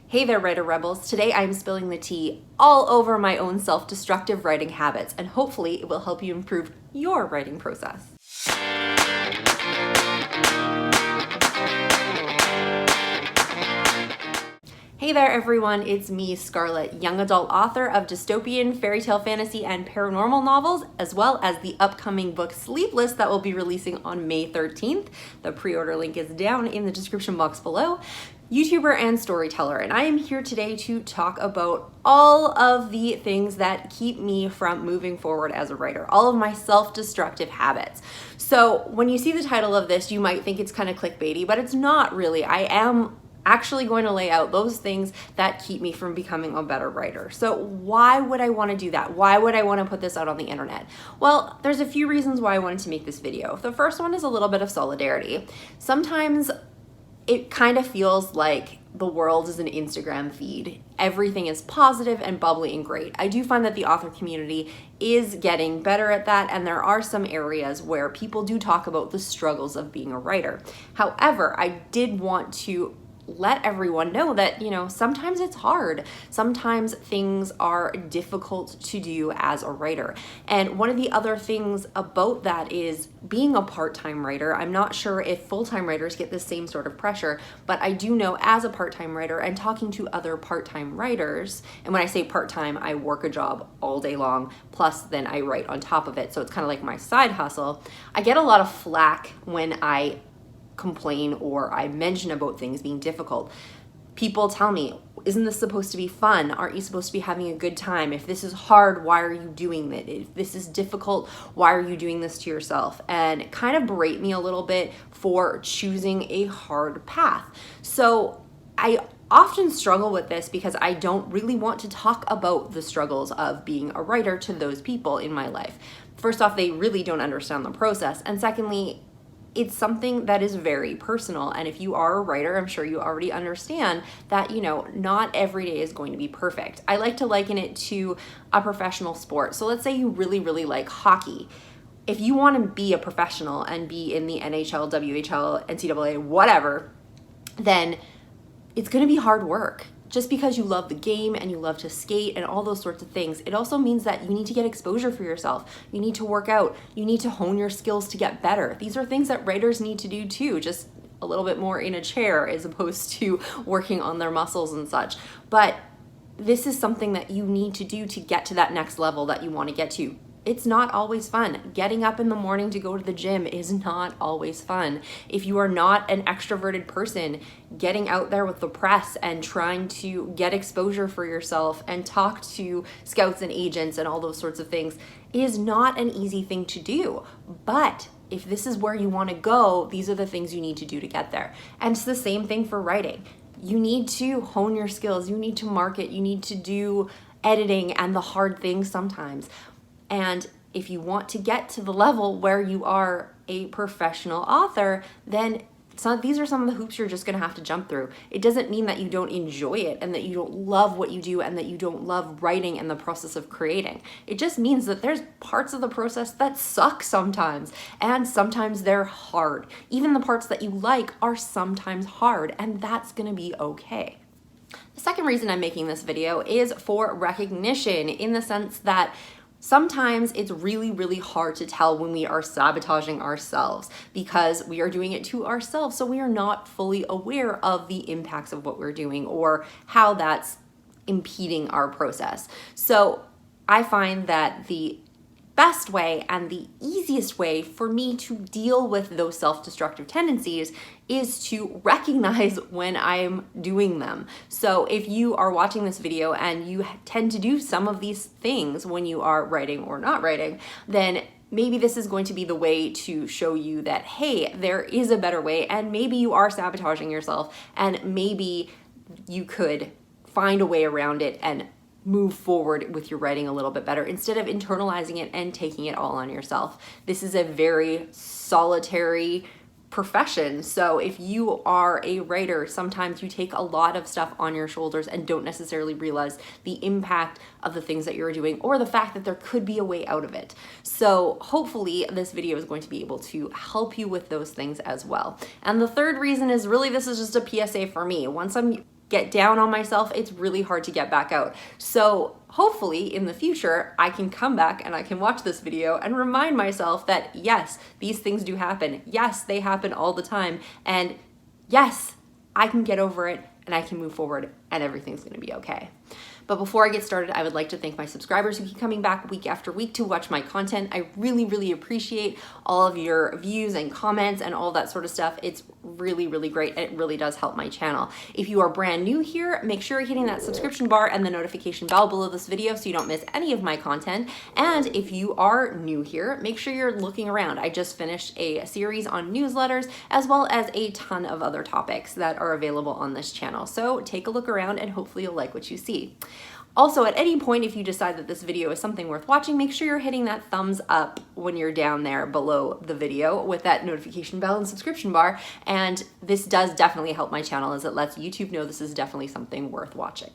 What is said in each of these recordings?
Hey there, writer rebels. Today I'm spilling the tea all over my own self-destructive writing habits, and hopefully it will help you improve your writing process. Hey there everyone, it's me, Scarlett, young adult author of dystopian, fairy tale, fantasy, and paranormal novels, as well as the upcoming book Sleepless that will be releasing on May 13th. The pre-order link is down in the description box below. YouTuber and storyteller, and I am here today to talk about all of the things that keep me from moving forward as a writer, all of my self-destructive habits. So when you see the title of this, you might think it's kind of clickbaity, but it's not really. I am actually going to lay out those things that keep me from becoming a better writer. So why would I want to do that? Why would I want to put this out on the internet? Well, there's a few reasons why I wanted to make this video. The first one is a little bit of solidarity. Sometimes it kind of feels like the world is an Instagram feed. Everything is positive and bubbly and great. I do find that the author community is getting better at that, and there are some areas where people do talk about the struggles of being a writer. However, I did want to let everyone know that, sometimes it's hard. Sometimes things are difficult to do as a writer. And one of the other things about that is being a part-time writer. I'm not sure if full-time writers get the same sort of pressure, but I do know as a part-time writer and talking to other part-time writers, and when I say part-time, I work a job all day long, plus then I write on top of it. So it's kind of like my side hustle. I get a lot of flack when I complain or I mention about things being difficult. People tell me, isn't this supposed to be fun? Aren't you supposed to be having a good time? If this is hard, why are you doing it? If this is difficult, why are you doing this to yourself? And kind of berate me a little bit for choosing a hard path. So I often struggle with this because I don't really want to talk about the struggles of being a writer to those people in my life. First off, they really don't understand the process. And secondly, it's something that is very personal. And if you are a writer, I'm sure you already understand that, not every day is going to be perfect. I like to liken it to a professional sport. So let's say you really, really like hockey. If you want to be a professional and be in the NHL, WHL, NCAA, whatever, then it's going to be hard work. Just because you love the game and you love to skate and all those sorts of things, it also means that you need to get exposure for yourself. You need to work out. You need to hone your skills to get better. These are things that writers need to do too, just a little bit more in a chair as opposed to working on their muscles and such. But this is something that you need to do to get to that next level that you want to get to. It's not always fun. Getting up in the morning to go to the gym is not always fun. If you are not an extroverted person, getting out there with the press and trying to get exposure for yourself and talk to scouts and agents and all those sorts of things is not an easy thing to do. But if this is where you want to go, these are the things you need to do to get there. And it's the same thing for writing. You need to hone your skills. You need to market. You need to do editing and the hard things sometimes. And if you want to get to the level where you are a professional author, then these are some of the hoops you're just going to have to jump through. It doesn't mean that you don't enjoy it and that you don't love what you do and that you don't love writing and the process of creating. It just means that there's parts of the process that suck sometimes, and sometimes they're hard. Even the parts that you like are sometimes hard, and that's going to be okay. The second reason I'm making this video is for recognition, in the sense that sometimes it's really, really hard to tell when we are sabotaging ourselves because we are doing it to ourselves. So we are not fully aware of the impacts of what we're doing or how that's impeding our process. So I find that the best way and the easiest way for me to deal with those self-destructive tendencies is to recognize when I'm doing them. So if you are watching this video and you tend to do some of these things when you are writing or not writing, then maybe this is going to be the way to show you that, hey, there is a better way, and maybe you are sabotaging yourself, and maybe you could find a way around it and move forward with your writing a little bit better instead of internalizing it and taking it all on yourself. This is a very solitary profession. So if you are a writer, sometimes you take a lot of stuff on your shoulders and don't necessarily realize the impact of the things that you're doing or the fact that there could be a way out of it. So hopefully this video is going to be able to help you with those things as well. And the third reason is really, this is just a PSA for me. Once I'm get down on myself, it's really hard to get back out. So hopefully in the future, I can come back and I can watch this video and remind myself that yes, these things do happen. Yes, they happen all the time. And yes, I can get over it and I can move forward and everything's gonna be okay. But before I get started, I would like to thank my subscribers who keep coming back week after week to watch my content. I really, really appreciate all of your views and comments and all that sort of stuff. It's really, really great. It really does help my channel. If you are brand new here, make sure you're hitting that subscription bar and the notification bell below this video so you don't miss any of my content. And if you are new here, make sure you're looking around. I just finished a series on newsletters as well as a ton of other topics that are available on this channel. So take a look around and hopefully you'll like what you see. Also, at any point, if you decide that this video is something worth watching, make sure you're hitting that thumbs up when you're down there below the video with that notification bell and subscription bar. And this does definitely help my channel as it lets YouTube know this is definitely something worth watching.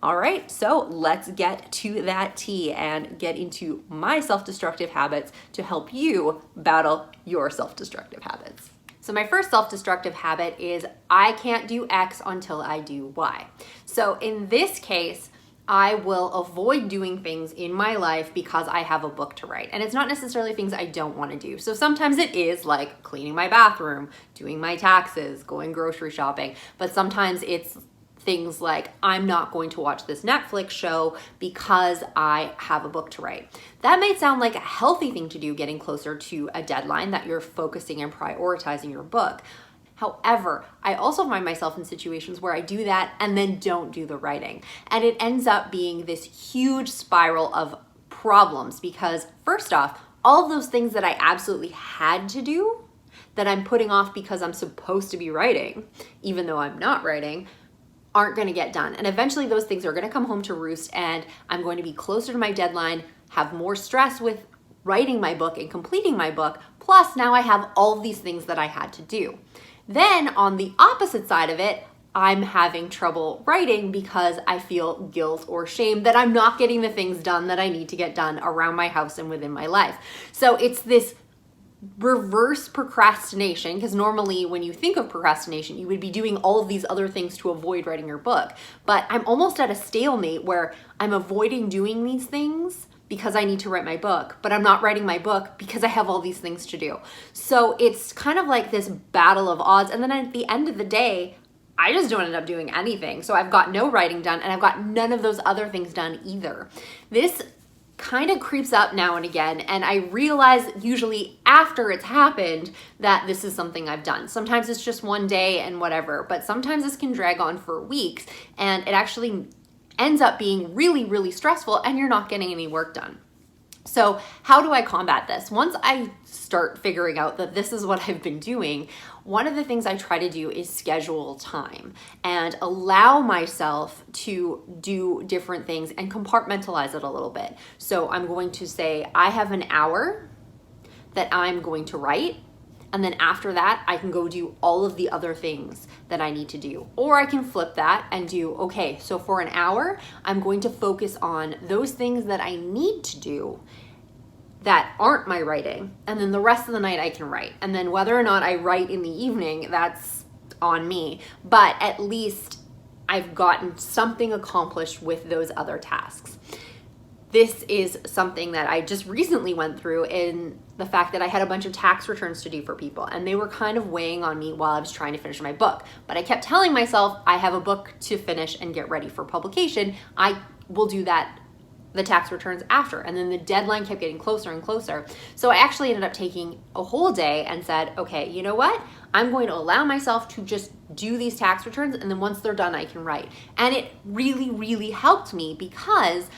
All right, so let's get to that tea and get into my self-destructive habits to help you battle your self-destructive habits. So my first self-destructive habit is I can't do X until I do Y. So in this case, I will avoid doing things in my life because I have a book to write. And it's not necessarily things I don't want to do. So sometimes it is like cleaning my bathroom, doing my taxes, going grocery shopping. But sometimes it's things like I'm not going to watch this Netflix show because I have a book to write. That may sound like a healthy thing to do, getting closer to a deadline, that you're focusing and prioritizing your book. However, I also find myself in situations where I do that and then don't do the writing. And it ends up being this huge spiral of problems because first off, all of those things that I absolutely had to do that I'm putting off because I'm supposed to be writing, even though I'm not writing, aren't gonna get done. And eventually those things are gonna come home to roost and I'm going to be closer to my deadline, have more stress with writing my book and completing my book. Plus now I have all of these things that I had to do. Then on the opposite side of it, I'm having trouble writing because I feel guilt or shame that I'm not getting the things done that I need to get done around my house and within my life. So it's this reverse procrastination, because normally when you think of procrastination, you would be doing all of these other things to avoid writing your book. But I'm almost at a stalemate where I'm avoiding doing these things because I need to write my book, but I'm not writing my book because I have all these things to do. So it's kind of like this battle of odds. And then at the end of the day, I just don't end up doing anything. So I've got no writing done and I've got none of those other things done either. This kind of creeps up now and again, and I realize usually after it's happened that this is something I've done. Sometimes it's just one day and whatever, but sometimes this can drag on for weeks and it actually ends up being really, really stressful and you're not getting any work done. So how do I combat this? Once I start figuring out that this is what I've been doing, one of the things I try to do is schedule time and allow myself to do different things and compartmentalize it a little bit. So I'm going to say I have an hour that I'm going to write, and then after that, I can go do all of the other things that I need to do. Or I can flip that and do, okay, so for an hour, I'm going to focus on those things that I need to do that aren't my writing. And then the rest of the night I can write. And then whether or not I write in the evening, that's on me. But at least I've gotten something accomplished with those other tasks. This is something that I just recently went through in the fact that I had a bunch of tax returns to do for people and they were kind of weighing on me while I was trying to finish my book. But I kept telling myself I have a book to finish and get ready for publication. I will do that, the tax returns after. And then the deadline kept getting closer and closer. So I actually ended up taking a whole day and said, okay, you know what? I'm going to allow myself to just do these tax returns and then once they're done, I can write. And it really, really helped me because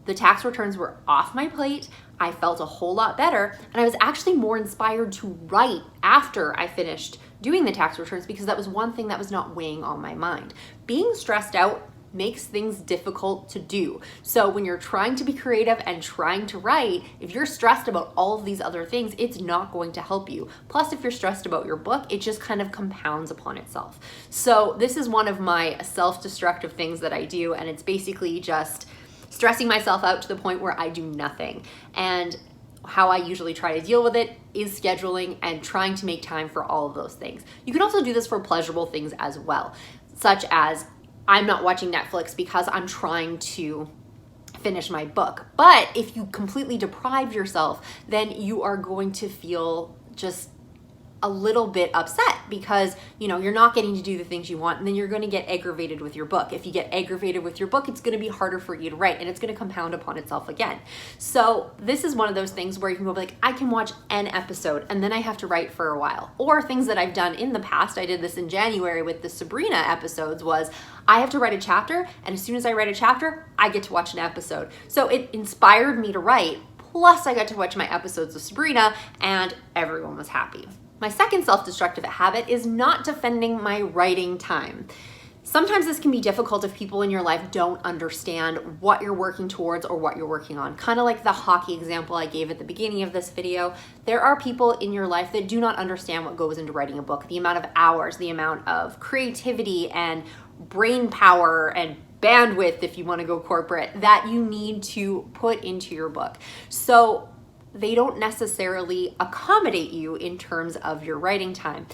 the tax returns were off my plate. I felt a whole lot better. And I was actually more inspired to write after I finished doing the tax returns because that was one thing that was not weighing on my mind. Being stressed out makes things difficult to do. So when you're trying to be creative and trying to write, if you're stressed about all of these other things, it's not going to help you. Plus, if you're stressed about your book, it just kind of compounds upon itself. So this is one of my self-destructive things that I do, and it's basically just stressing myself out to the point where I do nothing. And how I usually try to deal with it is scheduling and trying to make time for all of those things. You can also do this for pleasurable things as well, such as I'm not watching Netflix because I'm trying to finish my book. But if you completely deprive yourself, then you are going to feel just a little bit upset because, you know, you're not getting to do the things you want, and then you're going to get aggravated with your book. If you get aggravated with your book, it's going to be harder for you to write, and it's going to compound upon itself again. So this is one of those things where you can go like, I can watch an episode and then I have to write for a while. Or things that I've done in the past, I did this in January with the Sabrina episodes, was I have to write a chapter, and as soon as I write a chapter, I get to watch an episode. So it inspired me to write, plus I got to watch my episodes of Sabrina, and everyone was happy. My second self-destructive habit is not defending my writing time. Sometimes this can be difficult if people in your life don't understand what you're working towards or what you're working on. Kind of like the hockey example I gave at the beginning of this video. There are people in your life that do not understand what goes into writing a book, the amount of hours, the amount of creativity and brain power and bandwidth, if you want to go corporate, that you need to put into your book. So they don't necessarily accommodate you in terms of your writing time.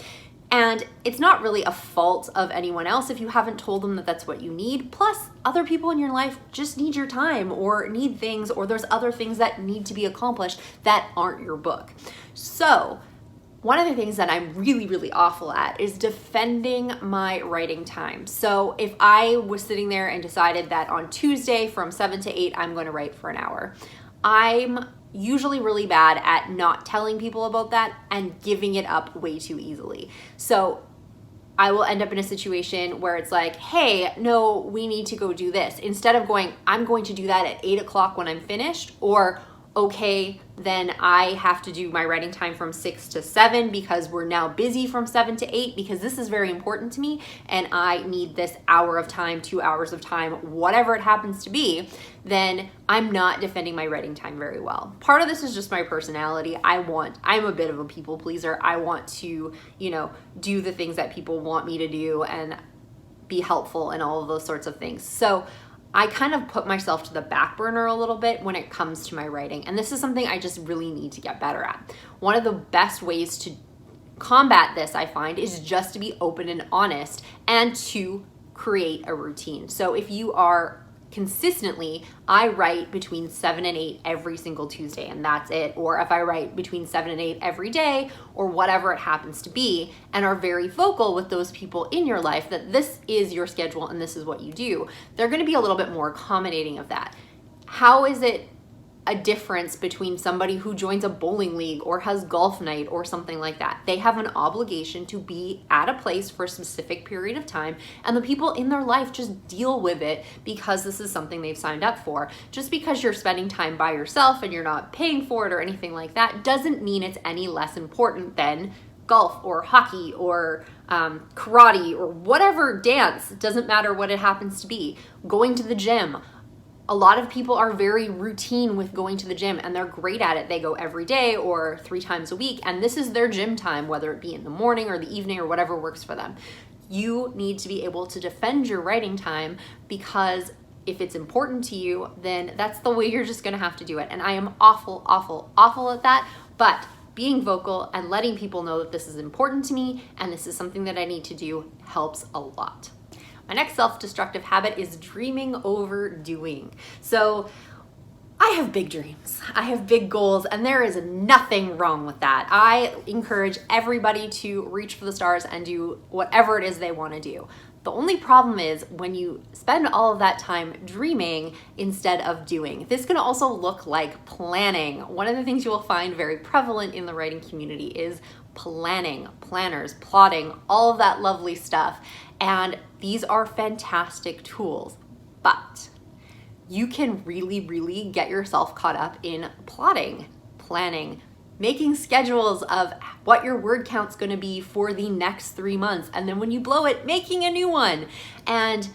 And it's not really a fault of anyone else if you haven't told them that that's what you need. Plus, other people in your life just need your time or need things, or there's other things that need to be accomplished that aren't your book. So one of the things that I'm really, really awful at is defending my writing time. So if I was sitting there and decided that on Tuesday from 7 to 8, I'm going to write for an hour, I'm usually really bad at not telling people about that and giving it up way too easily. So I will end up in a situation where it's like, hey, no, we need to go do this. Instead of going, I'm going to do that at 8 o'clock when I'm finished, or okay, then I have to do my writing time from 6 to 7 because we're now busy from 7 to 8 because this is very important to me and I need this hour of time, 2 hours of time, whatever it happens to be, then I'm not defending my writing time very well. Part of this is just my personality. I'm a bit of a people pleaser. I want to, do the things that people want me to do and be helpful and all of those sorts of things. So I kind of put myself to the back burner a little bit when it comes to my writing. And this is something I just really need to get better at. One of the best ways to combat this, I find, is just to be open and honest and to create a routine. So if you are consistently, I write between 7 and 8 every single Tuesday and that's it. Or if I write between 7 and 8 every day or whatever it happens to be, and are very vocal with those people in your life that this is your schedule and this is what you do, they're going to be a little bit more accommodating of that. How is it a difference between somebody who joins a bowling league or has golf night or something like that? They have an obligation to be at a place for a specific period of time, and the people in their life just deal with it because this is something they've signed up for. Just because you're spending time by yourself and you're not paying for it or anything like that doesn't mean it's any less important than golf or hockey or karate or whatever dance. It doesn't matter what it happens to be. Going to the gym. A lot of people are very routine with going to the gym and they're great at it. They go every day or 3 times a week, and this is their gym time, whether it be in the morning or the evening or whatever works for them. You need to be able to defend your writing time, because if it's important to you, then that's the way you're just gonna have to do it. And I am awful at that, but being vocal and letting people know that this is important to me and this is something that I need to do helps a lot. My next self-destructive habit is dreaming over doing. So I have big dreams, I have big goals, and there is nothing wrong with that. I encourage everybody to reach for the stars and do whatever it is they want to do. The only problem is when you spend all of that time dreaming instead of doing. This can also look like planning. One of the things you will find very prevalent in the writing community is planning, planners, plotting, all of that lovely stuff. And these are fantastic tools, but you can really get yourself caught up in plotting, planning, making schedules of what your word count's gonna be for the next 3 months. And then when you blow it, making a new one, and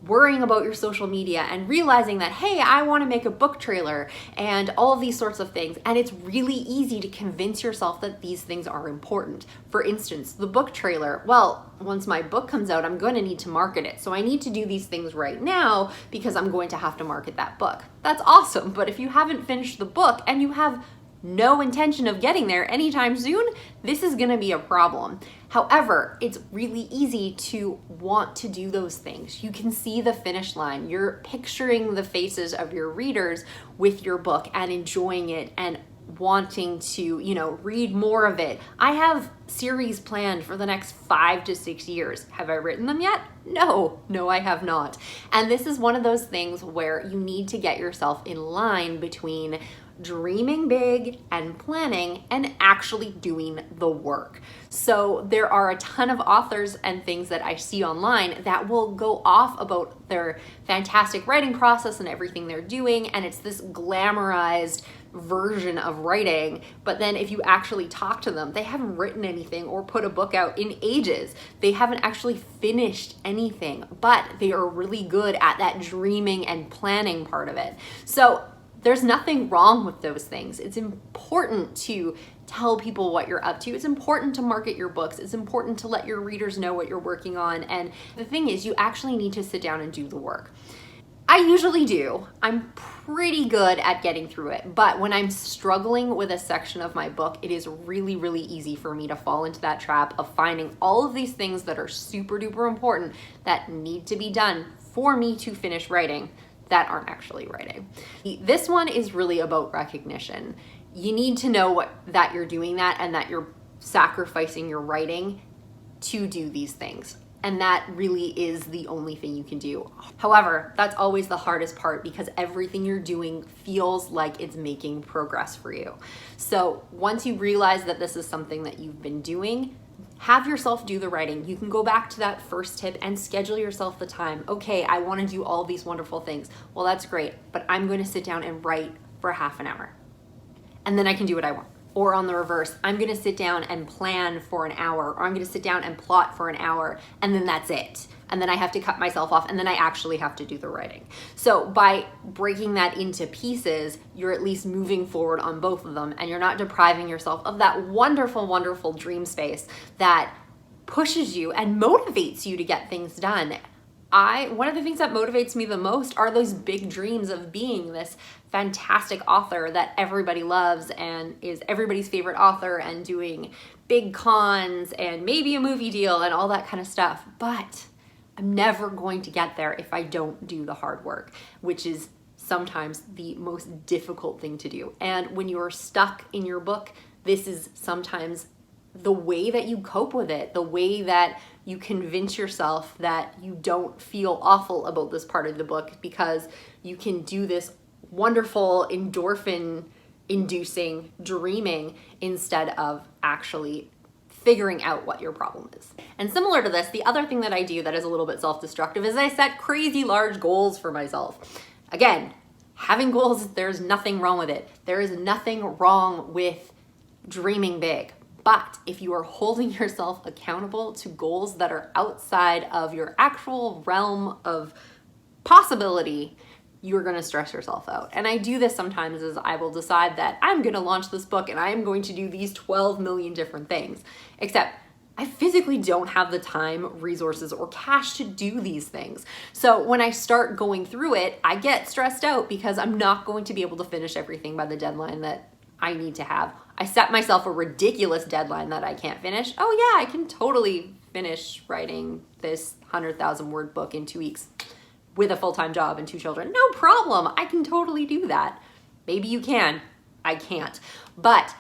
worrying about your social media and realizing that, hey, I wanna make a book trailer and all of these sorts of things. And it's really easy to convince yourself that these things are important. For instance, the book trailer, well, once my book comes out, I'm gonna need to market it. So I need to do these things right now because I'm going to have to market that book. That's awesome, but if you haven't finished the book and you have no intention of getting there anytime soon, this is gonna be a problem. However, it's really easy to want to do those things. You can see the finish line. You're picturing the faces of your readers with your book and enjoying it and wanting to, read more of it. I have series planned for the next 5 to 6 years. Have I written them yet? No, I have not. And this is one of those things where you need to get yourself in line between dreaming big and planning and actually doing the work. So there are a ton of authors and things that I see online that will go off about their fantastic writing process and everything they're doing, and it's this glamorized version of writing. But then if you actually talk to them, they haven't written anything or put a book out in ages. They haven't actually finished anything, but they are really good at that dreaming and planning part of it. So there's nothing wrong with those things. It's important to tell people what you're up to. It's important to market your books. It's important to let your readers know what you're working on. And the thing is, you actually need to sit down and do the work. I usually do. I'm pretty good at getting through it, but when I'm struggling with a section of my book, it is really, really easy for me to fall into that trap of finding all of these things that are super duper important that need to be done for me to finish writing that aren't actually writing. This one is really about recognition. You need to know that you're doing that and that you're sacrificing your writing to do these things. And that really is the only thing you can do. However, that's always the hardest part because everything you're doing feels like it's making progress for you. So once you realize that this is something that you've been doing, have yourself do the writing. You can go back to that first tip and schedule yourself the time. Okay, I want to do all these wonderful things. Well, that's great, but I'm going to sit down and write for half an hour. And then I can do what I want. Or on the reverse, I'm going to sit down and plan for an hour, or I'm going to sit down and plot for an hour, and then that's it. And then I have to cut myself off, and then I actually have to do the writing. So by breaking that into pieces, you're at least moving forward on both of them, and you're not depriving yourself of that wonderful, wonderful dream space that pushes you and motivates you to get things done. One of the things that motivates me the most are those big dreams of being this fantastic author that everybody loves and is everybody's favorite author and doing big cons and maybe a movie deal and all that kind of stuff. But I'm never going to get there if I don't do the hard work, which is sometimes the most difficult thing to do. And when you're stuck in your book, this is sometimes the way that you cope with it, the way that you convince yourself that you don't feel awful about this part of the book because you can do this wonderful endorphin inducing dreaming instead of actually figuring out what your problem is. And similar to this, the other thing that I do that is a little bit self-destructive is I set crazy large goals for myself. Again, having goals, there's nothing wrong with it. There is nothing wrong with dreaming big. But if you are holding yourself accountable to goals that are outside of your actual realm of possibility, you're going to stress yourself out. And I do this sometimes as I will decide that I'm going to launch this book and I am going to do these 12 million different things. Except I physically don't have the time, resources, or cash to do these things. So when I start going through it, I get stressed out because I'm not going to be able to finish everything by the deadline that I need to have. I set myself a ridiculous deadline that I can't finish. Oh yeah, I can totally finish writing this 100,000 word book in 2 weeks with a full-time job and 2 children. No problem, I can totally do that. Maybe you can, I can't. But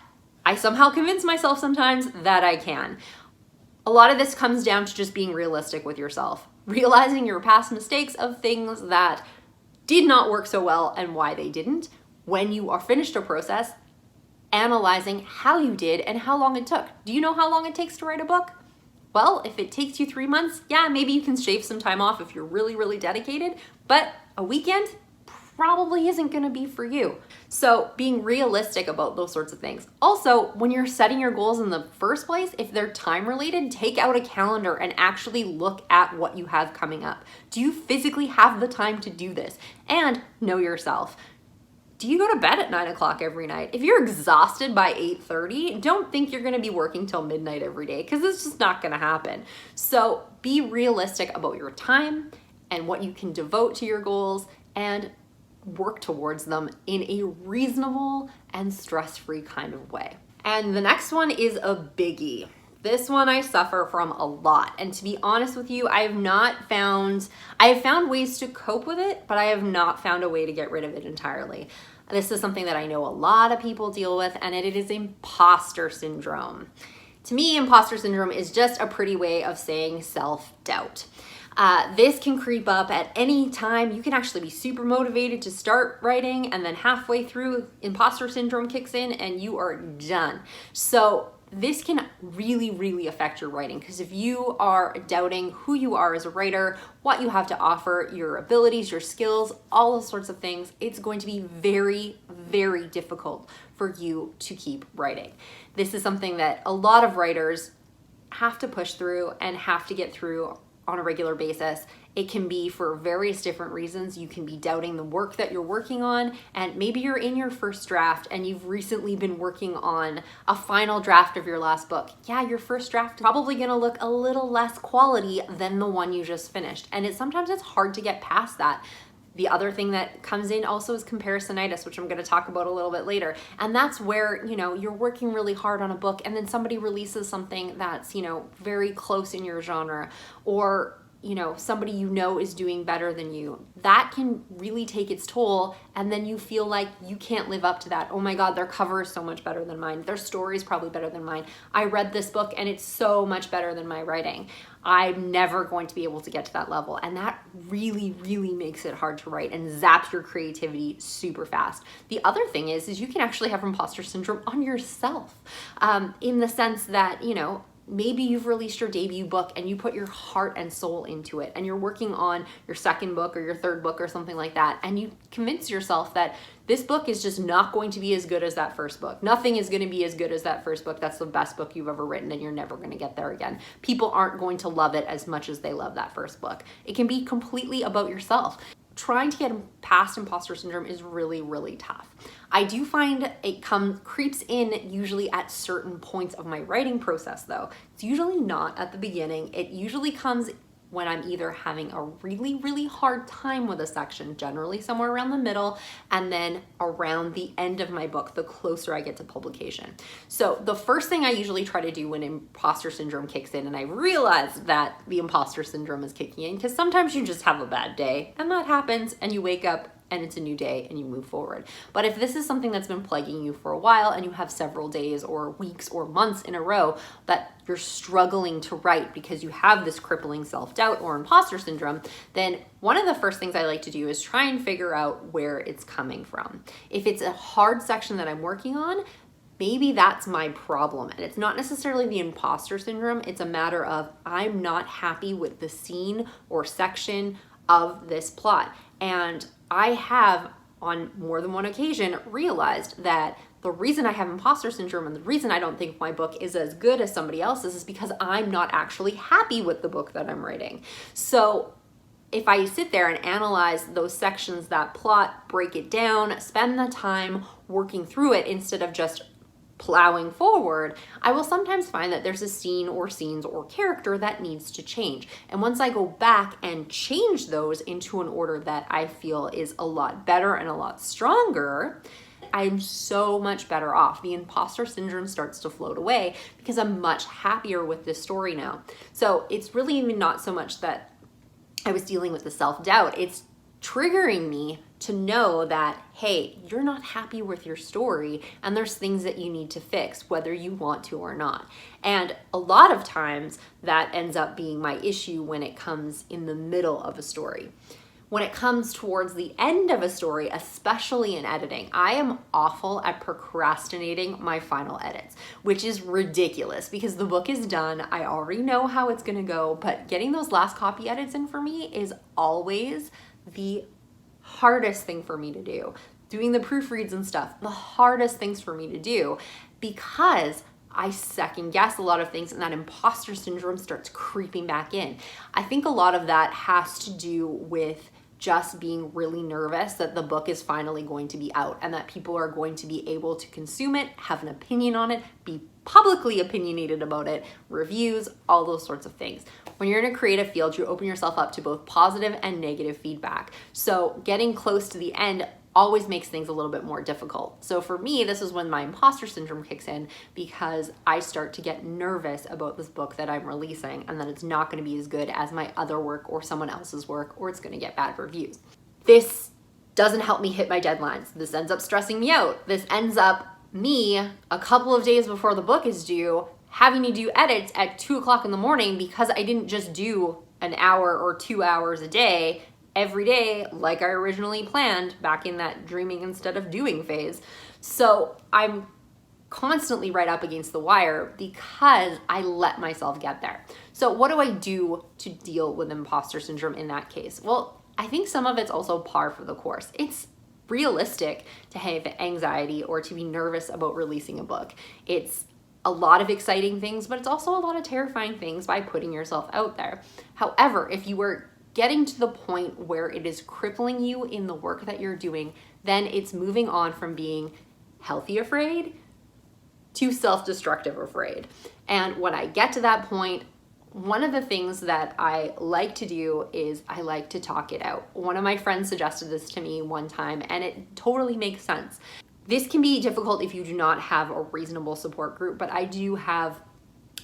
I somehow convince myself sometimes that I can. A lot of this comes down to just being realistic with yourself, realizing your past mistakes of things that did not work so well and why they didn't. When you are finished a process, analyzing how you did and how long it took. Do you know how long it takes to write a book? Well, if it takes you 3 months, yeah, maybe you can shave some time off if you're really, really dedicated, but a weekend probably isn't gonna be for you. So being realistic about those sorts of things. Also, when you're setting your goals in the first place, if they're time related, take out a calendar and actually look at what you have coming up. Do you physically have the time to do this? And know yourself. Do you go to bed at 9 o'clock every night? If you're exhausted by 8:30, don't think you're gonna be working till midnight every day because it's just not gonna happen. So be realistic about your time and what you can devote to your goals and work towards them in a reasonable and stress-free kind of way. And the next one is a biggie. This one I suffer from a lot. And to be honest with you, I have found ways to cope with it, but I have not found a way to get rid of it entirely. This is something that I know a lot of people deal with, and it is imposter syndrome. To me, imposter syndrome is just a pretty way of saying self-doubt. This can creep up at any time. You can actually be super motivated to start writing, and then halfway through, imposter syndrome kicks in and you are done. So this can really, really affect your writing, because if you are doubting who you are as a writer, what you have to offer, your abilities, your skills, all those sorts of things, it's going to be very, very difficult for you to keep writing. This is something that a lot of writers have to push through and have to get through on a regular basis. It can be for various different reasons. You can be doubting the work that you're working on, and maybe you're in your first draft and you've recently been working on a final draft of your last book. Yeah, your first draft is probably gonna look a little less quality than the one you just finished. And sometimes it's hard to get past that. The other thing that comes in also is comparisonitis, which I'm going to talk about a little bit later. And that's where, you're working really hard on a book and then somebody releases something that's, very close in your genre, or somebody is doing better than you. That can really take its toll, and then you feel like you can't live up to that. Oh my God, their cover is so much better than mine. Their story is probably better than mine. I read this book and it's so much better than my writing. I'm never going to be able to get to that level. And that really, really makes it hard to write and zaps your creativity super fast. The other thing is you can actually have imposter syndrome on yourself, in the sense that, maybe you've released your debut book and you put your heart and soul into it, and you're working on your second book or your third book or something like that, and you convince yourself that this book is just not going to be as good as that first book. Nothing is going to be as good as that first book. That's the best book you've ever written, and you're never going to get there again. People aren't going to love it as much as they love that first book. It can be completely about yourself. Trying to get past imposter syndrome is really, really tough. I do find it creeps in usually at certain points of my writing process though. It's usually not at the beginning. It usually comes when I'm either having a really, really hard time with a section, generally somewhere around the middle, and then around the end of my book, the closer I get to publication. So the first thing I usually try to do when imposter syndrome kicks in, and I realize that the imposter syndrome is kicking in, because sometimes you just have a bad day, and that happens, and you wake up and it's a new day and you move forward. But if this is something that's been plaguing you for a while, and you have several days or weeks or months in a row that you're struggling to write because you have this crippling self-doubt or imposter syndrome, then one of the first things I like to do is try and figure out where it's coming from. If it's a hard section that I'm working on, maybe that's my problem. And it's not necessarily the imposter syndrome. It's a matter of I'm not happy with the scene or section of this plot. And I have, on more than one occasion, realized that the reason I have imposter syndrome and the reason I don't think my book is as good as somebody else's is because I'm not actually happy with the book that I'm writing. So if I sit there and analyze those sections, that plot, break it down, spend the time working through it instead of just plowing forward, I will sometimes find that there's a scene or scenes or character that needs to change. And once I go back and change those into an order that I feel is a lot better and a lot stronger, I'm so much better off. The imposter syndrome starts to float away because I'm much happier with this story now. So it's really even not so much that I was dealing with the self-doubt. It's triggering me to know that, hey, you're not happy with your story and there's things that you need to fix, whether you want to or not. And a lot of times that ends up being my issue when it comes in the middle of a story. When it comes towards the end of a story, especially in editing, I am awful at procrastinating my final edits, which is ridiculous because the book is done. I already know how it's gonna go, but getting those last copy edits in for me is always the hardest thing for me to do. Doing the proofreads and stuff, the hardest things for me to do, because I second guess a lot of things and that imposter syndrome starts creeping back in. I think a lot of that has to do with just being really nervous that the book is finally going to be out and that people are going to be able to consume it, have an opinion on it, be publicly opinionated about it, reviews, all those sorts of things. When you're in a creative field, you open yourself up to both positive and negative feedback. So getting close to the end always makes things a little bit more difficult. So for me, this is when my imposter syndrome kicks in, because I start to get nervous about this book that I'm releasing and that it's not going to be as good as my other work or someone else's work, or it's going to get bad reviews. This doesn't help me hit my deadlines. This ends up stressing me out. This ends up me a couple of days before the book is due having to do edits at 2 o'clock in the morning because I didn't just do an hour or 2 hours a day every day like I originally planned back in that dreaming instead of doing phase. So I'm constantly right up against the wire because I let myself get there. So what do I do to deal with imposter syndrome in that case? Well, I think some of it's also par for the course. It's realistic to have anxiety or to be nervous about releasing a book. It's a lot of exciting things, but it's also a lot of terrifying things by putting yourself out there. However, if you were getting to the point where it is crippling you in the work that you're doing, then it's moving on from being healthy afraid to self-destructive afraid. And when I get to that point, one of the things that I like to do is I like to talk it out. One of my friends suggested this to me one time, and it totally makes sense. This can be difficult if you do not have a reasonable support group, but I do have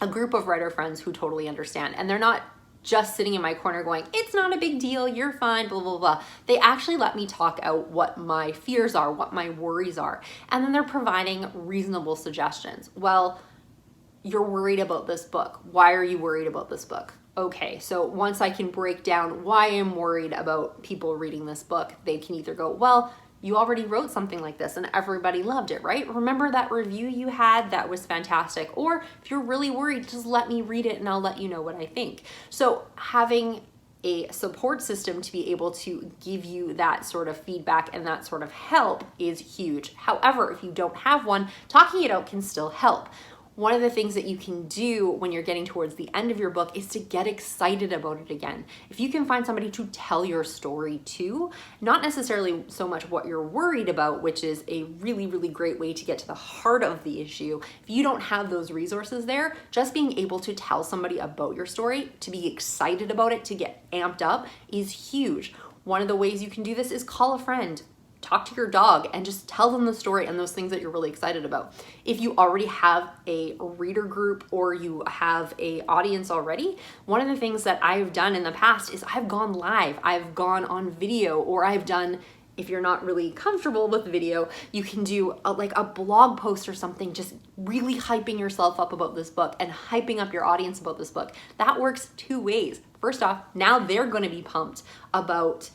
a group of writer friends who totally understand, and they're not just sitting in my corner going, it's not a big deal, you're fine, blah, blah, blah. They actually let me talk out what my fears are, what my worries are, and then they're providing reasonable suggestions. Well, you're worried about this book. Why are you worried about this book? Okay, so once I can break down why I'm worried about people reading this book, they can either go, well, you already wrote something like this and everybody loved it, right? Remember that review you had? That was fantastic. Or if you're really worried, just let me read it and I'll let you know what I think. So having a support system to be able to give you that sort of feedback and that sort of help is huge. However, if you don't have one, talking it out can still help. One of the things that you can do when you're getting towards the end of your book is to get excited about it again. If you can find somebody to tell your story to, not necessarily so much what you're worried about, which is a really, really great way to get to the heart of the issue. If you don't have those resources there, just being able to tell somebody about your story, to be excited about it, to get amped up is huge. One of the ways you can do this is call a friend. Talk to your dog and just tell them the story and those things that you're really excited about. If you already have a reader group or you have an audience already, one of the things that I've done in the past is I've gone live, I've gone on video, or I've done, if you're not really comfortable with video, you can do like a blog post or something, just really hyping yourself up about this book and hyping up your audience about this book. That works two ways. First off, now they're going to be pumped about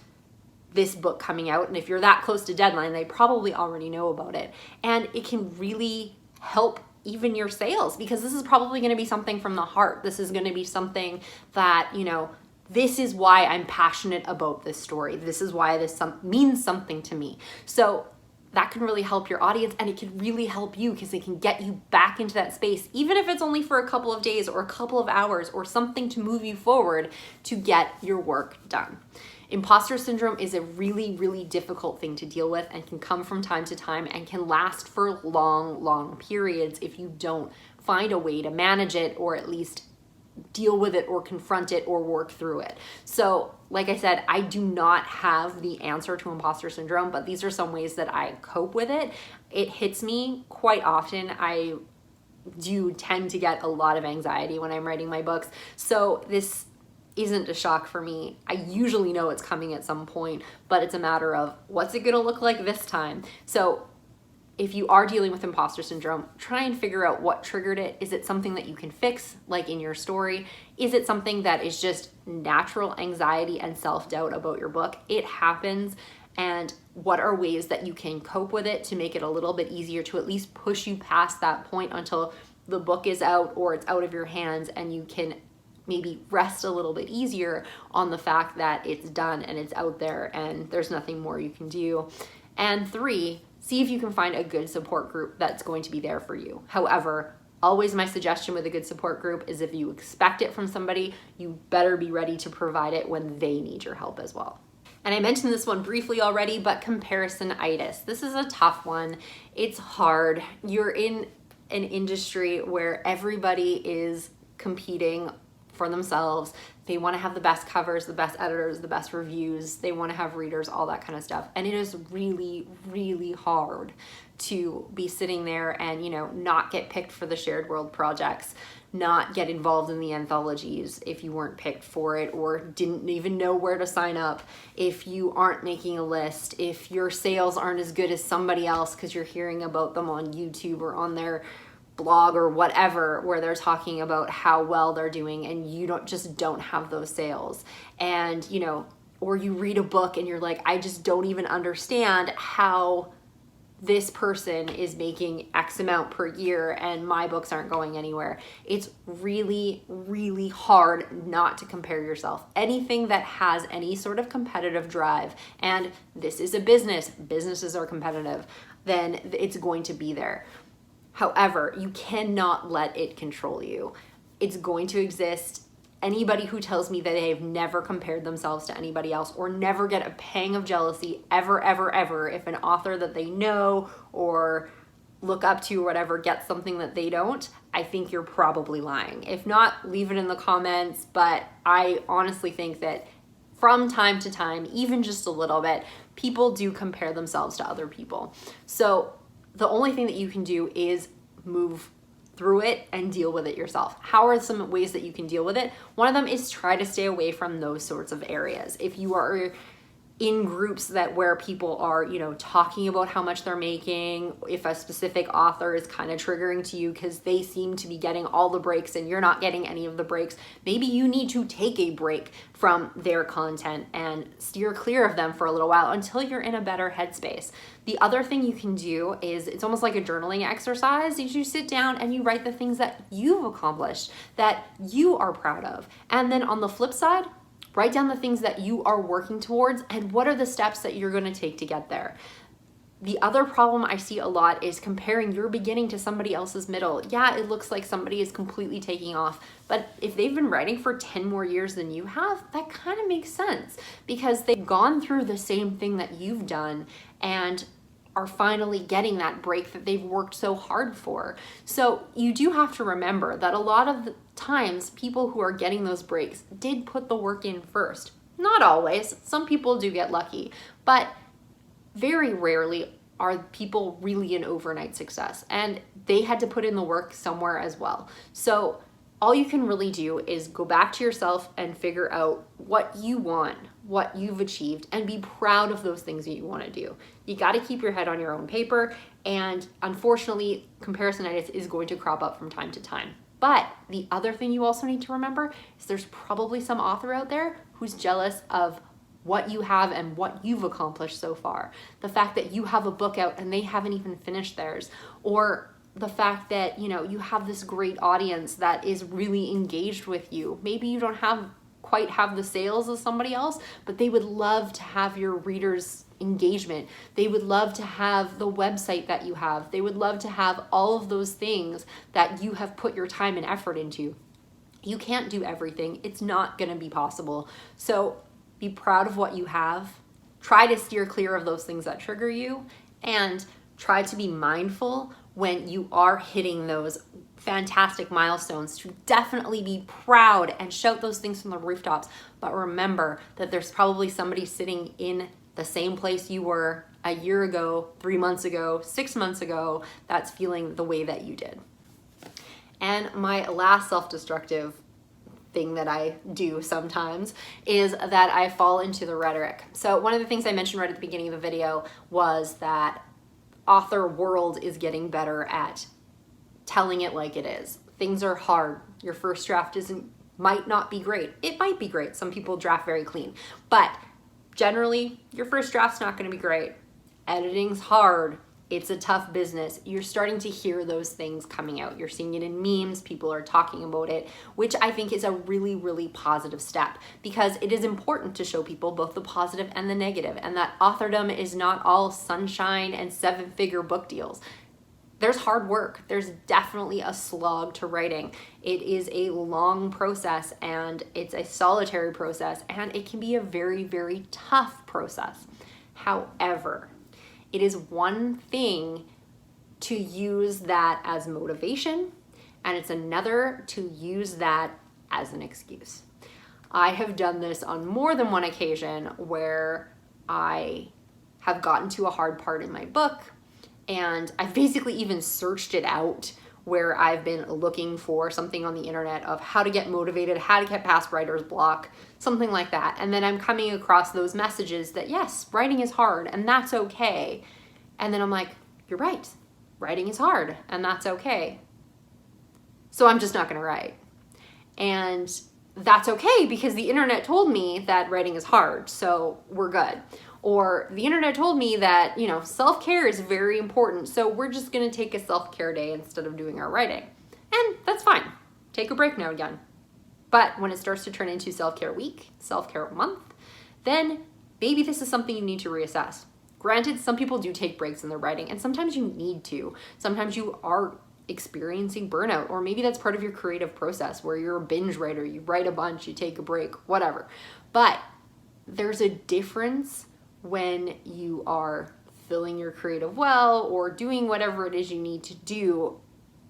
this book coming out, and if you're that close to deadline, they probably already know about it, and it can really help even your sales, because this is probably going to be something from the heart. This is going to be something that, you know, this is why I'm passionate about this story. This is why this means something to me. So that can really help your audience, and it can really help you because it can get you back into that space, even if it's only for a couple of days or a couple of hours or something to move you forward to get your work done. Imposter syndrome is a really, really difficult thing to deal with and can come from time to time and can last for long, long periods if you don't find a way to manage it or at least deal with it or confront it or work through it. So, like I said, I do not have the answer to imposter syndrome, but these are some ways that I cope with it. It hits me quite often. I do tend to get a lot of anxiety when I'm writing my books. So this isn't a shock for me. I usually know it's coming at some point, but it's a matter of what's it gonna look like this time. So if you are dealing with imposter syndrome, try and figure out what triggered it. Is it something that you can fix, like in your story? Is it something that is just natural anxiety and self-doubt about your book? It happens. And what are ways that you can cope with it to make it a little bit easier to at least push you past that point until the book is out or it's out of your hands and you can maybe rest a little bit easier on the fact that it's done and it's out there and there's nothing more you can do. And 3, see if you can find a good support group that's going to be there for you. However, always my suggestion with a good support group is if you expect it from somebody, you better be ready to provide it when they need your help as well. And I mentioned this one briefly already, but comparisonitis. This is a tough one. It's hard. You're in an industry where everybody is competing for themselves. They want to have the best covers, the best editors, the best reviews. They want to have readers, all that kind of stuff. And it is really, really hard to be sitting there and, not get picked for the shared world projects, not get involved in the anthologies if you weren't picked for it or didn't even know where to sign up, if you aren't making a list, if your sales aren't as good as somebody else because you're hearing about them on YouTube or on their blog or whatever, where they're talking about how well they're doing and you don't have those sales. And, or you read a book and you're like, I just don't even understand how this person is making X amount per year and my books aren't going anywhere. It's really, really hard not to compare yourself. Anything that has any sort of competitive drive, and this is a business, businesses are competitive, then it's going to be there. However, you cannot let it control you. It's going to exist. Anybody who tells me that they've never compared themselves to anybody else or never get a pang of jealousy ever, ever, ever if an author that they know or look up to or whatever gets something that they don't, I think you're probably lying. If not, leave it in the comments. But I honestly think that from time to time, even just a little bit, people do compare themselves to other people. So the only thing that you can do is move through it and deal with it yourself. How are some ways that you can deal with it? One of them is try to stay away from those sorts of areas. If you are in groups where people are, talking about how much they're making, if a specific author is kind of triggering to you because they seem to be getting all the breaks and you're not getting any of the breaks, maybe you need to take a break from their content and steer clear of them for a little while until you're in a better headspace. The other thing you can do is, it's almost like a journaling exercise. You sit down and you write the things that you've accomplished, that you are proud of. And then on the flip side, write down the things that you are working towards and what are the steps that you're going to take to get there. The other problem I see a lot is comparing your beginning to somebody else's middle. Yeah, it looks like somebody is completely taking off, but if they've been writing for 10 more years than you have, that kind of makes sense because they've gone through the same thing that you've done and are finally getting that break that they've worked so hard for. So you do have to remember that a lot of the times people who are getting those breaks did put the work in first. Not always. Some people do get lucky, but very rarely are people really an overnight success, and they had to put in the work somewhere as well. So all you can really do is go back to yourself and figure out what you want, what you've achieved, and be proud of those things that you want to do. You got to keep your head on your own paper, and unfortunately, comparisonitis is going to crop up from time to time. But the other thing you also need to remember is there's probably some author out there who's jealous of what you have and what you've accomplished so far. The fact that you have a book out and they haven't even finished theirs, or the fact that, you have this great audience that is really engaged with you. Maybe you don't quite have the sales as somebody else, but they would love to have your readers' engagement. They would love to have the website that you have. They would love to have all of those things that you have put your time and effort into. You can't do everything. It's not going to be possible. So be proud of what you have. Try to steer clear of those things that trigger you, and try to be mindful when you are hitting those fantastic milestones to definitely be proud and shout those things from the rooftops. But remember that there's probably somebody sitting in the same place you were a year ago, 3 months ago, 6 months ago, that's feeling the way that you did. And my last self-destructive thing that I do sometimes is that I fall into the rhetoric. So one of the things I mentioned right at the beginning of the video was that author world is getting better at telling it like it is. Things are hard. Your first draft might not be great. It might be great. Some people draft very clean, but generally your first draft's not going to be great. Editing's hard. It's a tough business. You're starting to hear those things coming out. You're seeing it in memes. People are talking about it, which I think is a really, really positive step, because it is important to show people both the positive and the negative, and that authordom is not all sunshine and 7-figure book deals. there's hard work. There's definitely a slog to writing. It is a long process, and it's a solitary process, and it can be a very, very tough process. However, it is one thing to use that as motivation, and it's another to use that as an excuse. I have done this on more than one occasion where I have gotten to a hard part in my book, and I've basically even searched it out, where I've been looking for something on the internet of how to get motivated, how to get past writer's block, something like that. And then I'm coming across those messages that yes, writing is hard and that's okay. And then I'm like, you're right, writing is hard and that's okay. So I'm just not gonna write. And that's okay because the internet told me that writing is hard, so we're good. Or the internet told me that, self-care is very important, so we're just gonna take a self-care day instead of doing our writing. And that's fine. Take a break now and again. But when it starts to turn into self-care week, self-care month, then maybe this is something you need to reassess. Granted, some people do take breaks in their writing, and sometimes you need to. Sometimes you are experiencing burnout, or maybe that's part of your creative process where you're a binge writer, you write a bunch, you take a break, whatever. But there's a difference when you are filling your creative well or doing whatever it is you need to do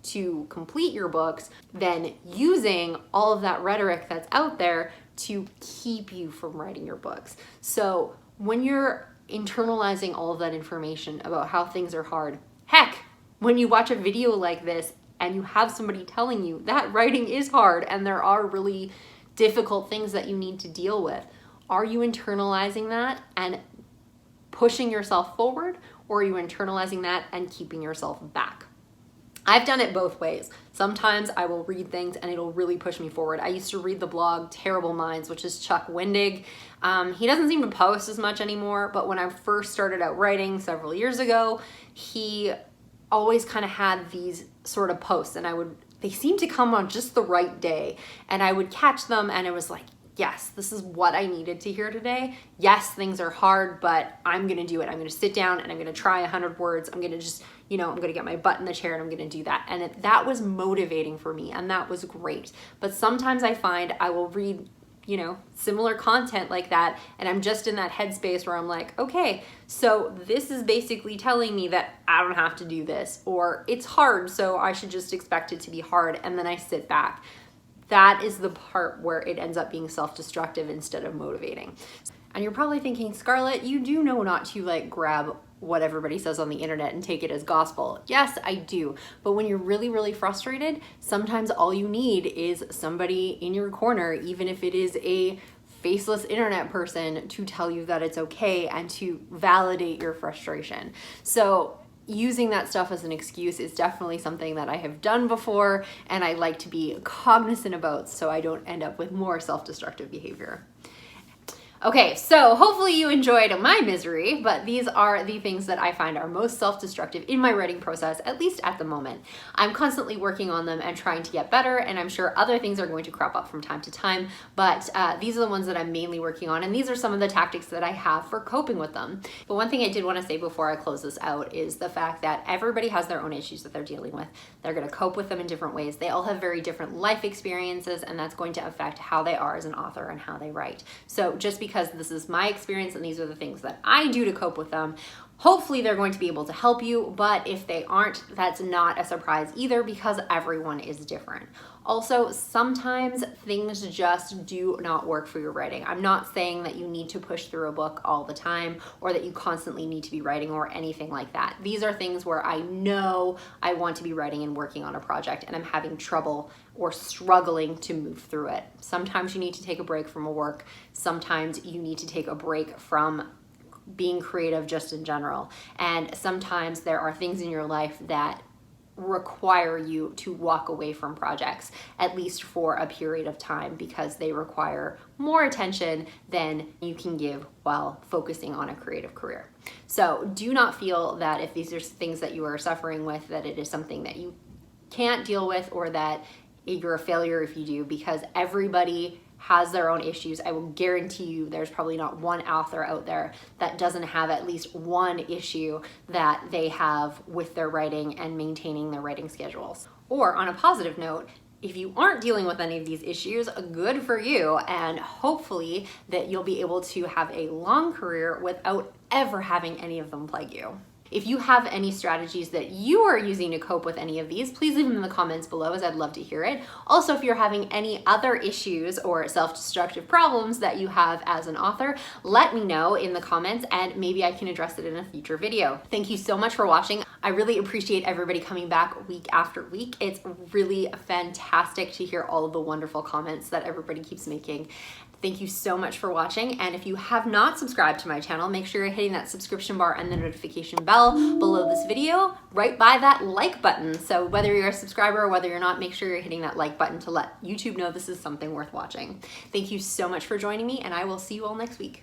to complete your books, than using all of that rhetoric that's out there to keep you from writing your books. So when you're internalizing all of that information about how things are hard, heck, when you watch a video like this and you have somebody telling you that writing is hard and there are really difficult things that you need to deal with, are you internalizing that and pushing yourself forward, or are you internalizing that and keeping yourself back? I've done it both ways. Sometimes I will read things and it'll really push me forward. I used to read the blog Terrible Minds, which is Chuck Wendig. He doesn't seem to post as much anymore, but when I first started out writing several years ago, he always kind of had these sort of posts, and they seemed to come on just the right day, and I would catch them and it was like, yes, this is what I needed to hear today. Yes, things are hard, but I'm gonna do it. I'm gonna sit down and I'm gonna try 100 words. I'm gonna just, I'm gonna get my butt in the chair and I'm gonna do that. And that was motivating for me, and that was great. But sometimes I find I will read, similar content like that, and I'm just in that headspace where I'm like, okay, so this is basically telling me that I don't have to do this, or it's hard, so I should just expect it to be hard, and then I sit back. That is the part where it ends up being self-destructive instead of motivating. And you're probably thinking, Scarlett, you do know not to grab what everybody says on the internet and take it as gospel. Yes, I do. But when you're really, really frustrated, sometimes all you need is somebody in your corner, even if it is a faceless internet person, to tell you that it's okay and to validate your frustration. So using that stuff as an excuse is definitely something that I have done before, and I like to be cognizant about so I don't end up with more self-destructive behavior. Okay, so hopefully you enjoyed my misery, but these are the things that I find are most self-destructive in my writing process, at least at the moment. I'm constantly working on them and trying to get better, and I'm sure other things are going to crop up from time to time, but these are the ones that I'm mainly working on, and these are some of the tactics that I have for coping with them. But one thing I did want to say before I close this out is the fact that everybody has their own issues that they're dealing with. They're going to cope with them in different ways. They all have very different life experiences, and that's going to affect how they are as an author and how they write. So just because this is my experience and these are the things that I do to cope with them, hopefully they're going to be able to help you, but if they aren't, that's not a surprise either, because everyone is different. Also, sometimes things just do not work for your writing. I'm not saying that you need to push through a book all the time or that you constantly need to be writing or anything like that. These are things where I know I want to be writing and working on a project and I'm having trouble or struggling to move through it. Sometimes you need to take a break from a work. Sometimes you need to take a break from being creative just in general. And sometimes there are things in your life that require you to walk away from projects, at least for a period of time, because they require more attention than you can give while focusing on a creative career. So do not feel that if these are things that you are suffering with, that it is something that you can't deal with or that you're a failure if you do, because everybody has their own issues. I will guarantee you there's probably not one author out there that doesn't have at least one issue that they have with their writing and maintaining their writing schedules. Or on a positive note, if you aren't dealing with any of these issues, good for you, and hopefully that you'll be able to have a long career without ever having any of them plague you. If you have any strategies that you are using to cope with any of these, please leave them in the comments below, as I'd love to hear it. Also, if you're having any other issues or self-destructive problems that you have as an author, let me know in the comments and maybe I can address it in a future video. Thank you so much for watching. I really appreciate everybody coming back week after week. It's really fantastic to hear all of the wonderful comments that everybody keeps making. Thank you so much for watching, and if you have not subscribed to my channel, make sure you're hitting that subscription bar and the notification bell below this video, right by that like button. So whether you're a subscriber or whether you're not, make sure you're hitting that like button to let YouTube know this is something worth watching. Thank you so much for joining me, and I will see you all next week.